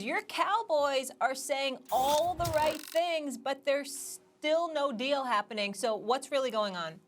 Your Cowboys are saying all the right things, but there's still no deal happening. So what's really going on?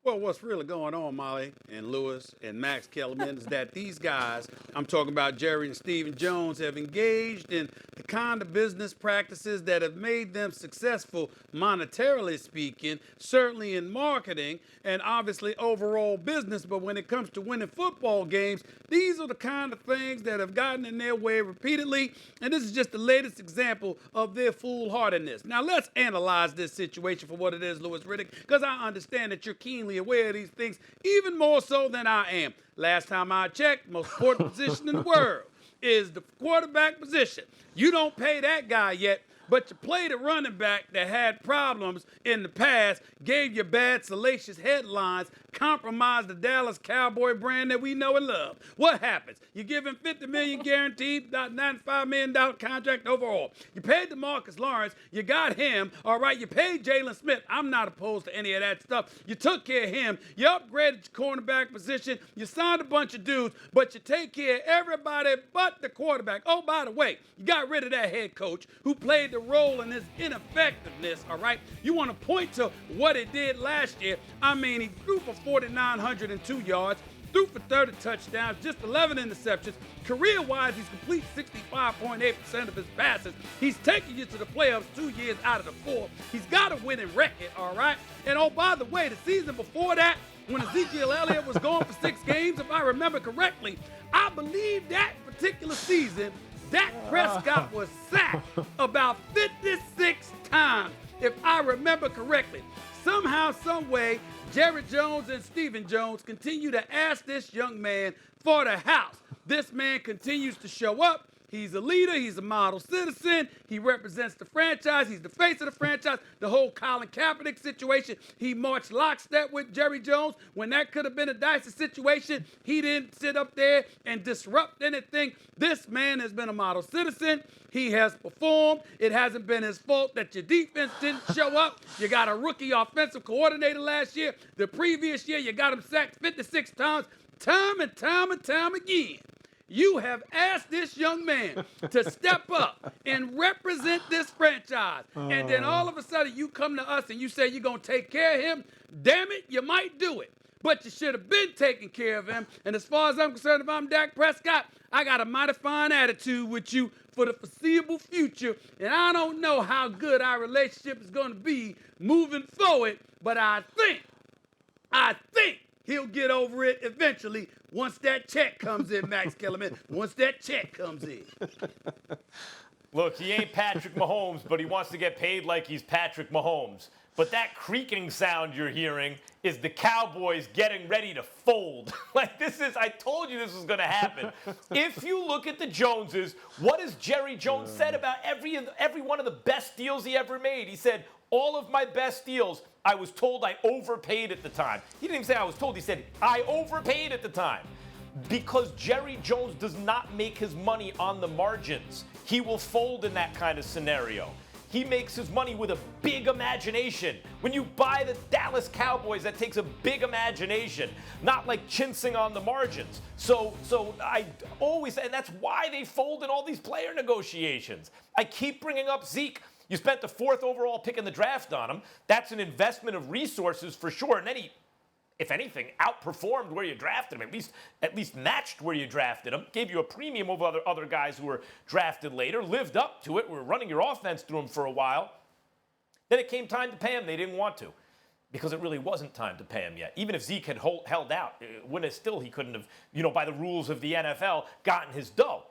Well, what's really going on, Molly and Lewis and Max Kellerman, is that these guys, I'm talking about Jerry and Stephen Jones, have engaged in the kind of business practices that have made them successful, monetarily speaking, certainly in marketing and obviously overall business. But when it comes to winning football games, these are the kind of things that have gotten in their way repeatedly. And this is just the latest example of their foolhardiness. Now, let's analyze this situation for what it is, Louis Riddick, because I understand that you're keenly aware of these things, even more so than I am. Last time I checked, most important position in the world is the quarterback position. You don't pay that guy yet, but you played a running back that had problems in the past, gave you bad, salacious headlines, compromised the Dallas Cowboy brand that we know and love. What happens? You give him $50 million guaranteed, $95 million contract overall. You paid DeMarcus Lawrence. You got him. All right, you paid Jalen Smith. I'm not opposed to any of that stuff. You took care of him. You upgraded your cornerback position. You signed a bunch of dudes, but you take care of everybody but the quarterback. Oh, by the way, you got rid of that head coach who played the role in his ineffectiveness, all right? You want to point to what he did last year. I mean, he threw for 4,902 yards, threw for 30 touchdowns, just 11 interceptions. Career-wise, he's complete 65.8% of his passes. He's taken you to the playoffs 2 years out of the 4. He's got a winning record, all right? And oh, by the way, the season before that, when Ezekiel Elliott was gone for 6 games, if I remember correctly, I believe that particular season, Dak Prescott was sacked about 56 times, if I remember correctly. Somehow, some way, Jerry Jones and Stephen Jones continue to ask this young man for the house. This man continues to show up. He's a leader. He's a model citizen. He represents the franchise. He's the face of the franchise. The whole Colin Kaepernick situation, he marched lockstep with Jerry Jones. When that could have been a dicey situation, he didn't sit up there and disrupt anything. This man has been a model citizen. He has performed. It hasn't been his fault that your defense didn't show up. You got a rookie offensive coordinator last year. The previous year, you got him sacked 56 times, time and time again. You have asked this young man to step up and represent this franchise. And then all of a sudden you come to us and you say you're going to take care of him. Damn it, you might do it. But you should have been taking care of him. And as far as I'm concerned, if I'm Dak Prescott, I got a mighty fine attitude with you for the foreseeable future. And I don't know how good our relationship is going to be moving forward. But I think he'll get over it eventually once that check comes in, Max Kellerman. Once that check comes in. Look, he ain't Patrick Mahomes, but he wants to get paid like he's Patrick Mahomes. But that creaking sound you're hearing is the Cowboys getting ready to fold. I told you this was going to happen. If you look at the Joneses, what has Jerry Jones said about every one of the best deals he ever made? He said, all of my best deals, I was told I overpaid at the time. He didn't even say I was told. He said, I overpaid at the time. Because Jerry Jones does not make his money on the margins. He will fold in that kind of scenario. He makes his money with a big imagination. When you buy the Dallas Cowboys, that takes a big imagination, not like chinsing on the margins. So I always, and that's why they fold in all these player negotiations. I keep bringing up Zeke. You spent the 4th overall pick in the draft on him. That's an investment of resources for sure. And then he, if anything, outperformed where you drafted him, at least matched where you drafted him, gave you a premium over other guys who were drafted later, lived up to it, were running your offense through him for a while. Then it came time to pay him. They didn't want to because it really wasn't time to pay him yet. Even if Zeke had held out, he couldn't have, by the rules of the NFL, gotten his dough.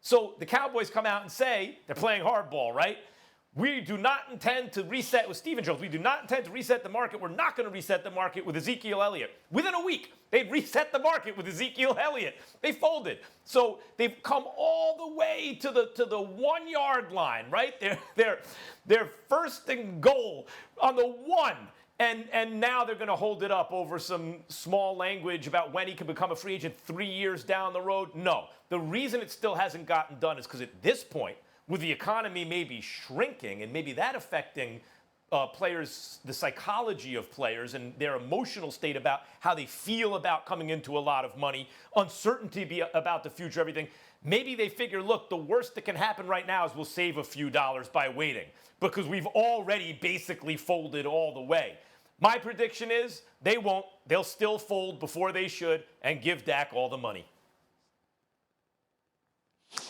So the Cowboys come out and say, they're playing hardball, right? We do not intend to reset with Stephen Jones. We do not intend to reset the market. We're not going to reset the market with Ezekiel Elliott. Within a week, they'd reset the market with Ezekiel Elliott. They folded. So they've come all the way to the 1 yard line, right? They're first and goal on the 1. And now they're going to hold it up over some small language about when he can become a free agent 3 years down the road. No. The reason it still hasn't gotten done is because at this point, with the economy maybe shrinking and maybe that affecting players, the psychology of players and their emotional state about how they feel about coming into a lot of money, uncertainty about the future, everything, Maybe they figure, look, the worst that can happen right now is we'll save a few dollars by waiting because we've already basically folded all the way. My prediction is they won't. They'll still fold before they should and give Dak all the money.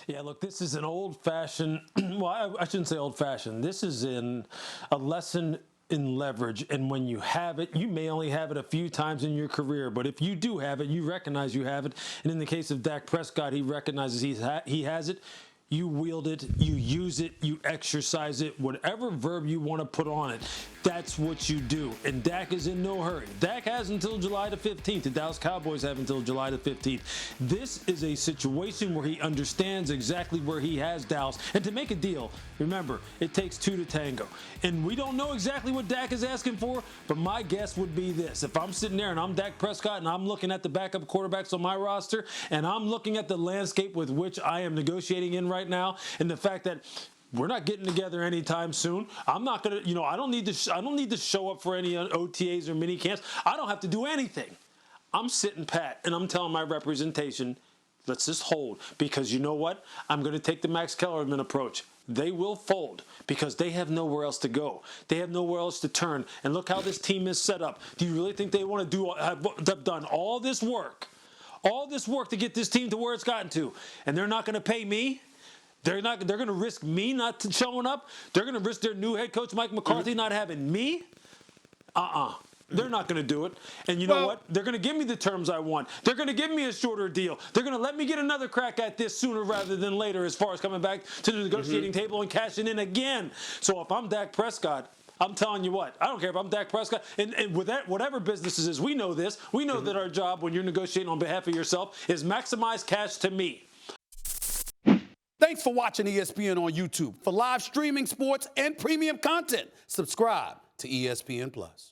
Yeah, look, this is an old-fashioned, well, I shouldn't say old-fashioned. This is a lesson in leverage, and when you have it, you may only have it a few times in your career, but if you do have it, you recognize you have it. And in the case of Dak Prescott, he recognizes he has it. You wield it, you use it, you exercise it, whatever verb you want to put on it, that's what you do. And Dak is in no hurry. Dak has until July the 15th. The Dallas Cowboys have until July the 15th. This is a situation where he understands exactly where he has Dallas. And to make a deal, remember, it takes two to tango. And we don't know exactly what Dak is asking for, but my guess would be this. If I'm sitting there and I'm Dak Prescott and I'm looking at the backup quarterbacks on my roster and I'm looking at the landscape with which I am negotiating in right now, and the fact that we're not getting together anytime soon. I'm not gonna, I don't need to show up for any OTAs or mini camps. I don't have to do anything. I'm sitting pat and I'm telling my representation, let's just hold, because you know what? I'm going to take the Max Kellerman approach. They will fold because they have nowhere else to go. They have nowhere else to turn. And look how this team is set up. Do you really think they want to have done all this work to get this team to where it's gotten to, and they're not going to pay me? They're going to risk me not showing up. They're going to risk their new head coach, Mike McCarthy, not having me. They're not going to do it. And you know what? They're going to give me the terms I want. They're going to give me a shorter deal. They're going to let me get another crack at this sooner rather than later as far as coming back to the negotiating table and cashing in again. So if I'm Dak Prescott, I'm telling you what, I don't care if I'm Dak Prescott. And with that, whatever businesses is, we know this. We know that our job when you're negotiating on behalf of yourself is maximize cash to me. Thanks for watching ESPN on YouTube. For live streaming, sports, and premium content, subscribe to ESPN+.